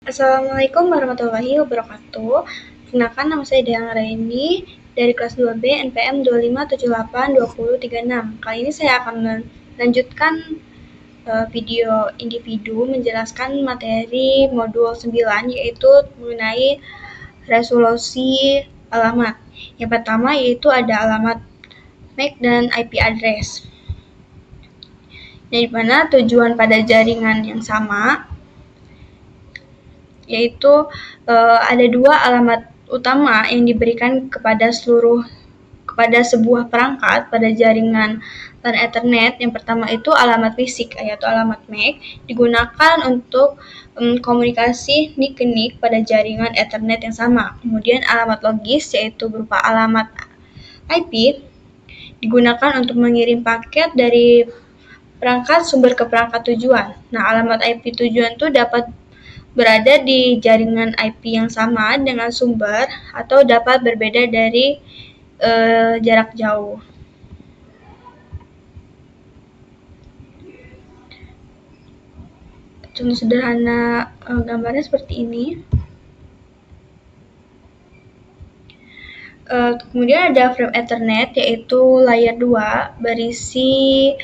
Assalamualaikum warahmatullahi wabarakatuh. Perkenalkan, nama saya Dayang Raini dari kelas 2B NPM 25782036. Kali ini saya akan melanjutkan video individu menjelaskan materi modul 9, yaitu mengenai resolusi alamat. Yang pertama yaitu ada alamat MAC dan IP address. Di mana tujuan pada jaringan yang sama, yaitu ada dua alamat utama yang diberikan kepada sebuah perangkat pada jaringan LAN Ethernet. Yang pertama itu alamat fisik, yaitu alamat MAC, digunakan untuk komunikasi NIC ke NIC pada jaringan Ethernet yang sama. Kemudian alamat logis, yaitu berupa alamat IP, digunakan untuk mengirim paket dari perangkat sumber ke perangkat tujuan. Nah, alamat IP tujuan itu dapat berada di jaringan IP yang sama dengan sumber atau dapat berbeda dari jarak jauh. Contoh sederhana gambarnya seperti ini. Kemudian ada frame Ethernet, yaitu layer 2 berisi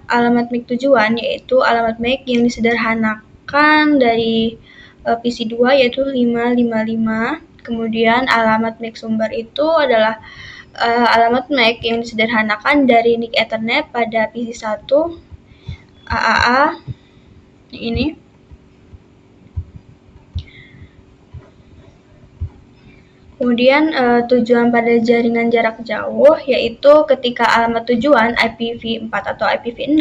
alamat MAC tujuan, yaitu alamat MAC yang disederhanakan dari PC2, yaitu 555. Kemudian alamat MAC sumber itu adalah alamat MAC yang disederhanakan dari NIC Ethernet pada PC1 AAA ini. Kemudian tujuan pada jaringan jarak jauh, yaitu ketika alamat tujuan IPv4 atau IPv6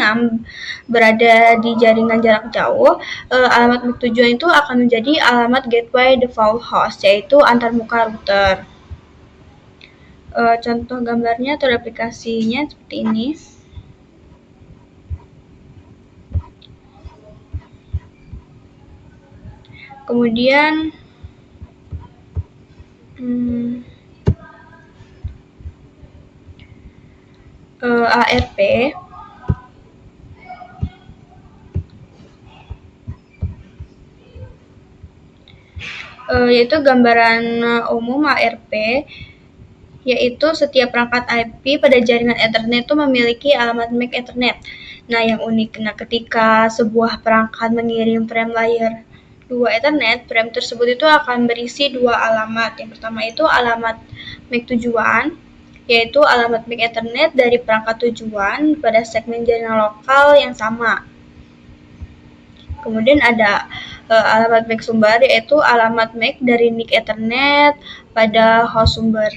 berada di jaringan jarak jauh, alamat MAC tujuan itu akan menjadi alamat gateway default host, yaitu antarmuka router. Contoh gambarnya atau aplikasinya seperti ini. Kemudian ARP yaitu gambaran umum ARP, yaitu setiap perangkat IP pada jaringan Ethernet itu memiliki alamat MAC Ethernet. Nah, yang unik, ketika sebuah perangkat mengirim frame layer 2 Ethernet, frame tersebut itu akan berisi dua alamat. Yang pertama itu alamat MAC tujuan, yaitu alamat MAC Ethernet dari perangkat tujuan pada segmen jaringan lokal yang sama. Kemudian ada alamat MAC sumber, yaitu alamat MAC dari NIC Ethernet pada host sumber.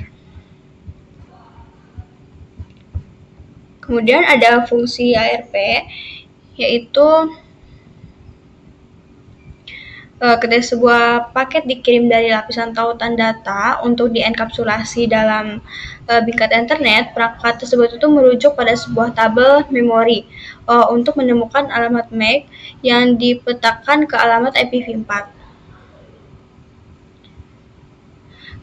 Kemudian ada fungsi ARP, yaitu ketika sebuah paket dikirim dari lapisan tautan data untuk dienkapsulasi dalam bingkai Ethernet, perangkat tersebut itu merujuk pada sebuah tabel memori untuk menemukan alamat MAC yang dipetakan ke alamat IPv4.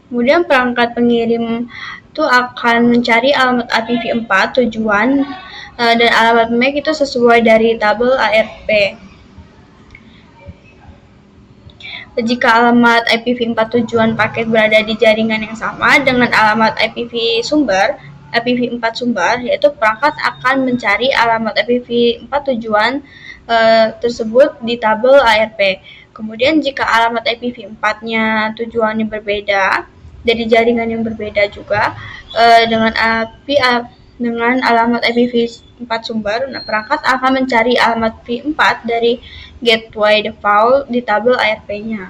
Kemudian perangkat pengirim itu akan mencari alamat IPv4 tujuan dan alamat MAC itu sesuai dari tabel ARP. Jika alamat IPv4 tujuan paket berada di jaringan yang sama dengan alamat IPv4 sumber, yaitu perangkat akan mencari alamat IPv4 tujuan tersebut di tabel ARP. Kemudian jika alamat IPv4-nya tujuannya berbeda dari jaringan yang berbeda juga dengan alamat IPv4 sumber, perangkat akan mencari alamat v4 dari gateway default di tabel ARP-nya.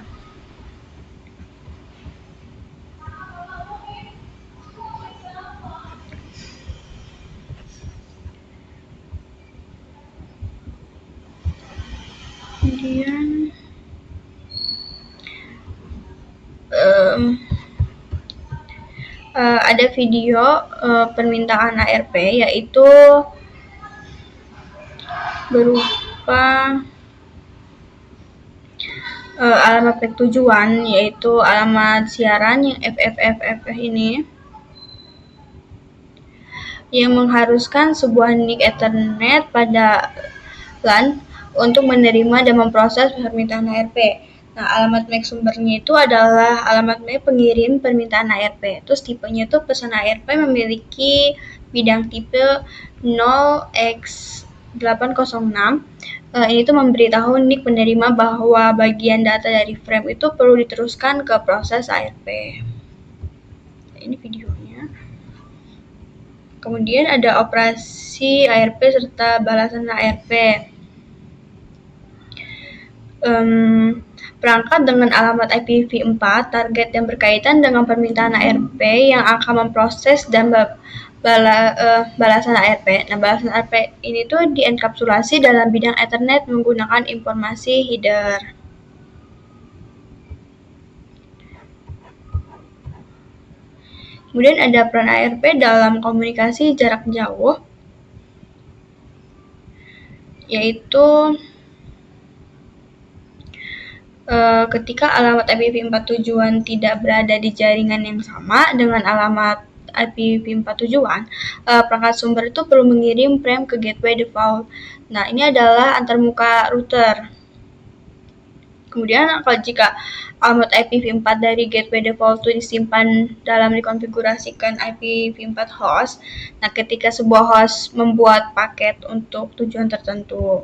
Kemudian ada video permintaan ARP, yaitu berupa alamat MAC tujuan, yaitu alamat siaran yang FFFF ini, yang mengharuskan sebuah NIC Ethernet pada LAN untuk menerima dan memproses permintaan ARP. Nah, alamat MAC sumbernya itu adalah alamat MAC pengirim permintaan ARP. Terus tipenya itu pesan ARP memiliki bidang tipe 0x806. Ini tuh memberitahu NIK penerima bahwa bagian data dari frame itu perlu diteruskan ke proses ARP. Ini videonya. Kemudian ada operasi ARP serta balasan ARP. Perangkat dengan alamat IPv4 target yang berkaitan dengan permintaan ARP yang akan memproses dan balasan ARP. Nah, balasan ARP ini tuh dienkapsulasi dalam bidang Ethernet menggunakan informasi header. Kemudian ada peran ARP dalam komunikasi jarak jauh, yaitu ketika alamat IPv4 tujuan tidak berada di jaringan yang sama dengan alamat IPv4 tujuan, perangkat sumber itu perlu mengirim frame ke gateway default. Nah, ini adalah antarmuka router. Kemudian kalau jika alamat IPv4 dari gateway default itu disimpan dalam dikonfigurasikan IPv4 host, nah ketika sebuah host membuat paket untuk tujuan tertentu.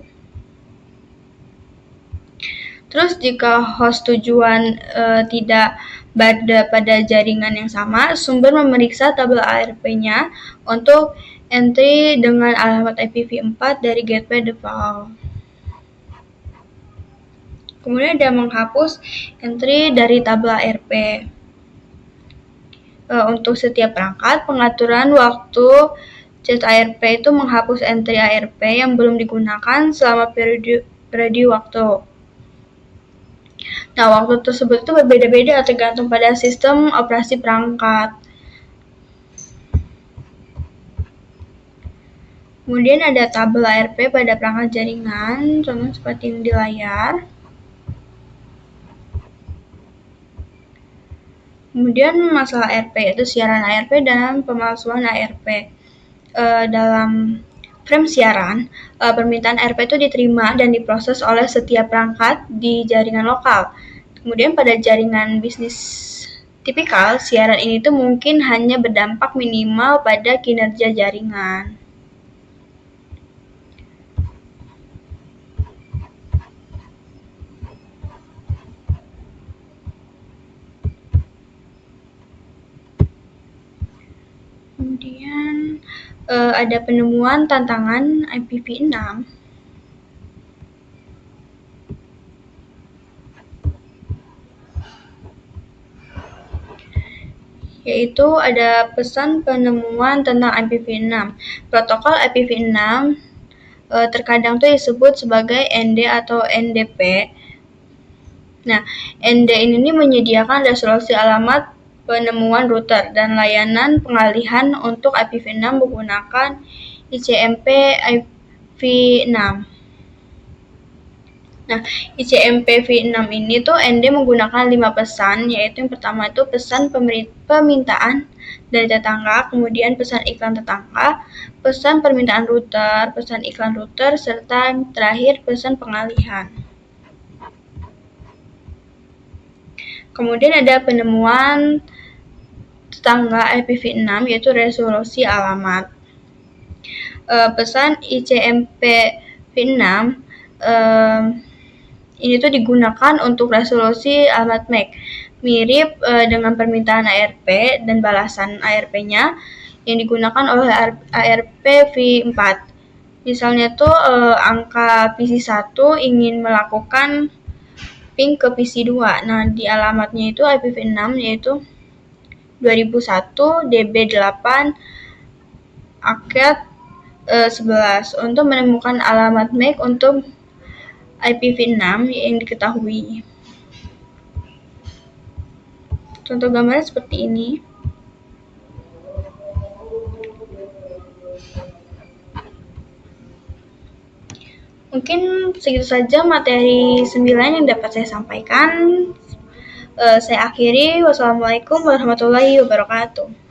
Terus jika host tujuan tidak berada pada jaringan yang sama, sumber memeriksa tabel ARP-nya untuk entry dengan alamat IPv4 dari gateway default. Kemudian ada menghapus entry dari tabel ARP. Untuk setiap perangkat, pengaturan waktu chat ARP itu menghapus entry ARP yang belum digunakan selama periode waktu. Nah, waktu tersebut itu berbeda-beda tergantung pada sistem operasi perangkat. Kemudian ada tabel ARP pada perangkat jaringan, contoh seperti ini di layar. Kemudian masalah ARP, yaitu siaran ARP dan pemalsuan ARP. Dalam frame siaran, permintaan ARP itu diterima dan diproses oleh setiap perangkat di jaringan lokal. Kemudian pada jaringan bisnis tipikal, siaran ini tuh mungkin hanya berdampak minimal pada kinerja jaringan. Kemudian ada penemuan tantangan IPv6. Yaitu ada pesan penemuan tentang IPv6. Protokol IPv6 terkadang tuh disebut sebagai ND atau NDP. Nah, ND ini menyediakan resolusi alamat penemuan router dan layanan pengalihan untuk IPv6 menggunakan ICMP v6. Nah, ICMP v6 ini tuh ND menggunakan 5 pesan, yaitu yang pertama itu pesan permintaan dari tetangga, kemudian pesan iklan tetangga, pesan permintaan router, pesan iklan router, serta terakhir pesan pengalihan. Kemudian ada penemuan tetangga IPv6, yaitu resolusi alamat. Pesan ICMP v6 ini tuh digunakan untuk resolusi alamat MAC, mirip dengan permintaan ARP dan balasan ARP-nya yang digunakan oleh ARP v4. Misalnya tuh angka PC1 ingin melakukan ping ke PC2. Nah, di alamatnya itu IPv6 yaitu 2001 DB8 ACAT 11 untuk menemukan alamat MAC untuk IPv6 yang diketahui. Contoh gambarnya seperti ini. Mungkin segitu saja materi 9 yang dapat saya sampaikan. Saya akhiri. Wassalamualaikum warahmatullahi wabarakatuh.